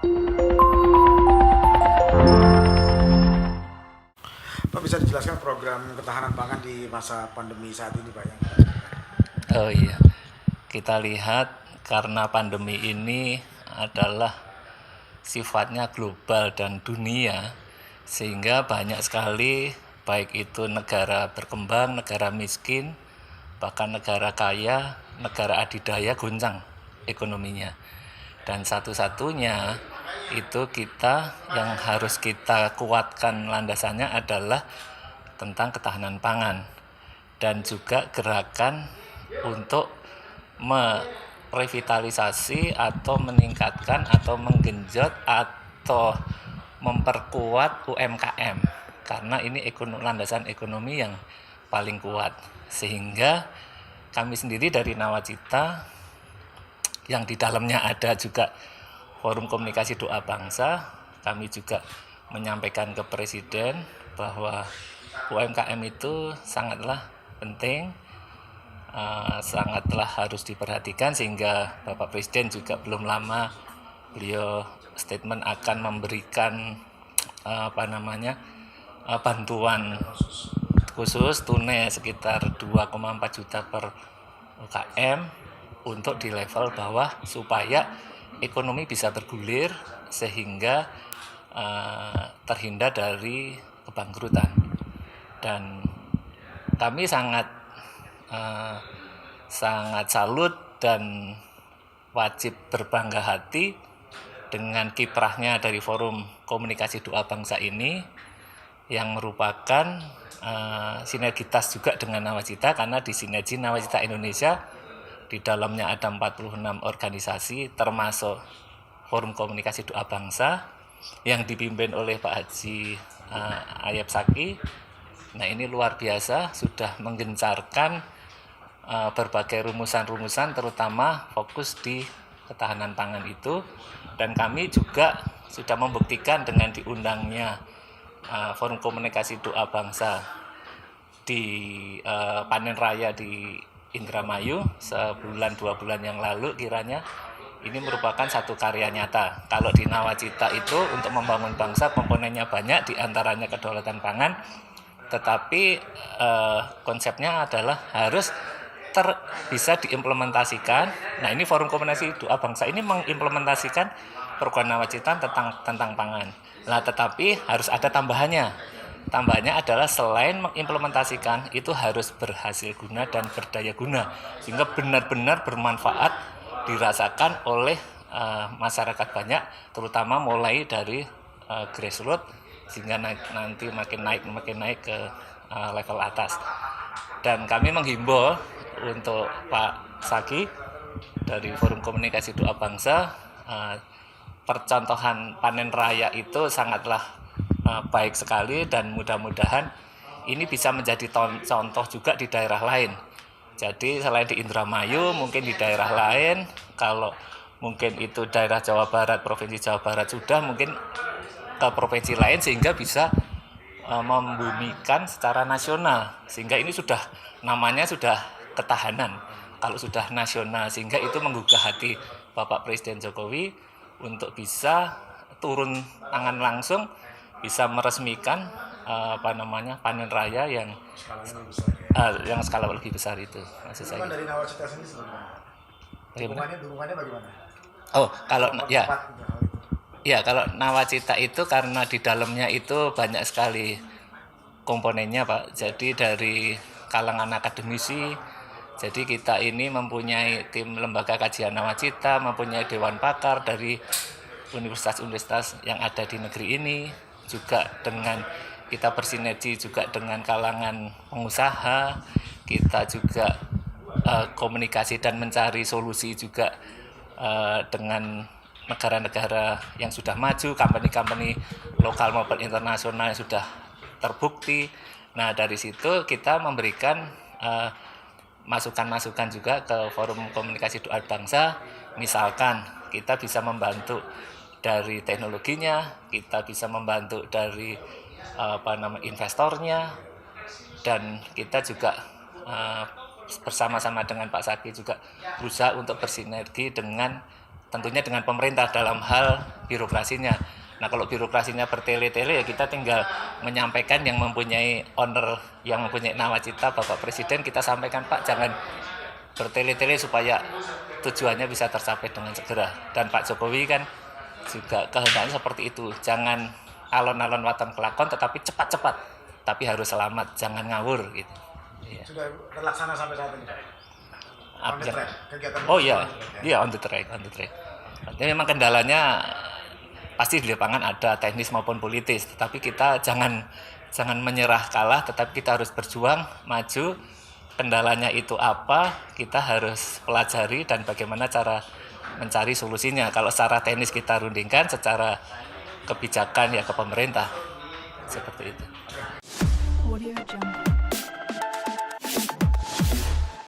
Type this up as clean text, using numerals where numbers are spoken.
Pak, bisa dijelaskan program ketahanan pangan di masa pandemi saat ini, Pak? Oh iya, kita lihat karena pandemi ini adalah sifatnya global dan dunia, sehingga banyak sekali baik itu negara berkembang, negara miskin, bahkan negara kaya, negara adidaya goncang ekonominya. Dan satu-satunya itu kita yang harus kita kuatkan landasannya adalah tentang ketahanan pangan dan juga gerakan untuk merevitalisasi atau meningkatkan atau menggenjot atau memperkuat UMKM karena ini landasan ekonomi yang paling kuat, sehingga kami sendiri dari Nawacita yang di dalamnya ada juga Forum Komunikasi Doa Bangsa, kami juga menyampaikan ke Presiden bahwa UMKM itu sangatlah penting, sangatlah harus diperhatikan, sehingga Bapak Presiden juga belum lama beliau statement akan memberikan bantuan khusus tunai sekitar 2,4 juta per UKM untuk di level bawah supaya ekonomi bisa bergulir sehingga terhindar dari kebangkrutan. Dan kami sangat salut dan wajib berbangga hati dengan kiprahnya dari Forum Komunikasi Doa Bangsa ini yang merupakan sinergitas juga dengan Nawacita, karena di sinergi Nawacita Indonesia di dalamnya ada 46 organisasi termasuk Forum Komunikasi Doa Bangsa yang dipimpin oleh Pak Haji Ayep Saki. Nah, ini luar biasa, sudah menggencarkan berbagai rumusan-rumusan terutama fokus di ketahanan pangan itu, dan kami juga sudah membuktikan dengan diundangnya Forum Komunikasi Doa Bangsa di panen raya di Indramayu sebulan 2 bulan yang lalu kiranya. Ini merupakan satu karya nyata. Kalau di Nawacita itu untuk membangun bangsa komponennya banyak, diantaranya kedaulatan pangan, tetapi konsepnya adalah harus bisa diimplementasikan. Nah, ini Forum Komunikasi Doa Bangsa ini mengimplementasikan program Nawacita tentang pangan. Nah, tetapi harus ada tambahannya. Tambahannya adalah selain mengimplementasikan, itu harus berhasil guna dan berdaya guna, sehingga benar-benar bermanfaat dirasakan oleh masyarakat banyak, terutama mulai dari grassroots sehingga nanti makin naik ke level atas. Dan kami menghimbau untuk Pak Saki dari Forum Komunikasi Doa Bangsa, percontohan panen raya itu sangatlah baik sekali, dan mudah-mudahan ini bisa menjadi contoh juga di daerah lain. Jadi selain di Indramayu, mungkin di daerah lain, kalau mungkin itu daerah Jawa Barat, Provinsi Jawa Barat sudah, mungkin ke provinsi lain, sehingga bisa membumikan secara nasional, sehingga ini sudah namanya sudah ketahanan. Kalau sudah nasional, sehingga itu menggugah hati Bapak Presiden Jokowi untuk bisa turun tangan langsung, bisa meresmikan panen raya yang skala lebih besar itu. Maksud saya. Dari Nawacita sendiri sebenarnya dukungannya bagaimana? Oh, kalau Nawacita itu karena di dalamnya itu banyak sekali komponennya, Pak. Jadi dari kalangan akademisi, jadi kita ini mempunyai tim lembaga kajian Nawacita, mempunyai dewan pakar dari universitas-universitas yang ada di negeri ini, juga dengan kita bersinergi juga dengan kalangan pengusaha, kita juga komunikasi dan mencari solusi juga dengan negara-negara yang sudah maju, company-company lokal maupun internasional yang sudah terbukti. Nah, dari situ kita memberikan masukan-masukan juga ke Forum Komunikasi Doa Bangsa. Misalkan kita bisa membantu dari teknologinya, kita bisa membantu dari investornya, dan kita juga bersama-sama dengan Pak Saki juga berusaha untuk bersinergi dengan tentunya dengan pemerintah dalam hal birokrasinya. Nah, kalau birokrasinya bertele-tele ya kita tinggal menyampaikan yang mempunyai owner, yang mempunyai nawacita Bapak Presiden, kita sampaikan Pak jangan bertele-tele supaya tujuannya bisa tercapai dengan segera. Dan Pak Jokowi kan juga kehendaknya seperti itu, jangan alon-alon waton kelakon tetapi cepat-cepat, tapi harus selamat, jangan ngawur gitu. Iya. Sudah terlaksana sampai saat ini, Pak? On the track, kegiatan Oh iya, iya on the track. Jadi memang kendalanya pasti di lapangan ada teknis maupun politis, tetapi kita jangan menyerah kalah, tetapi kita harus berjuang maju. Kendalanya itu apa, kita harus pelajari dan bagaimana cara mencari solusinya. Kalau secara teknis kita rundingkan, secara kebijakan ya ke pemerintah, seperti itu. Audio Jungle.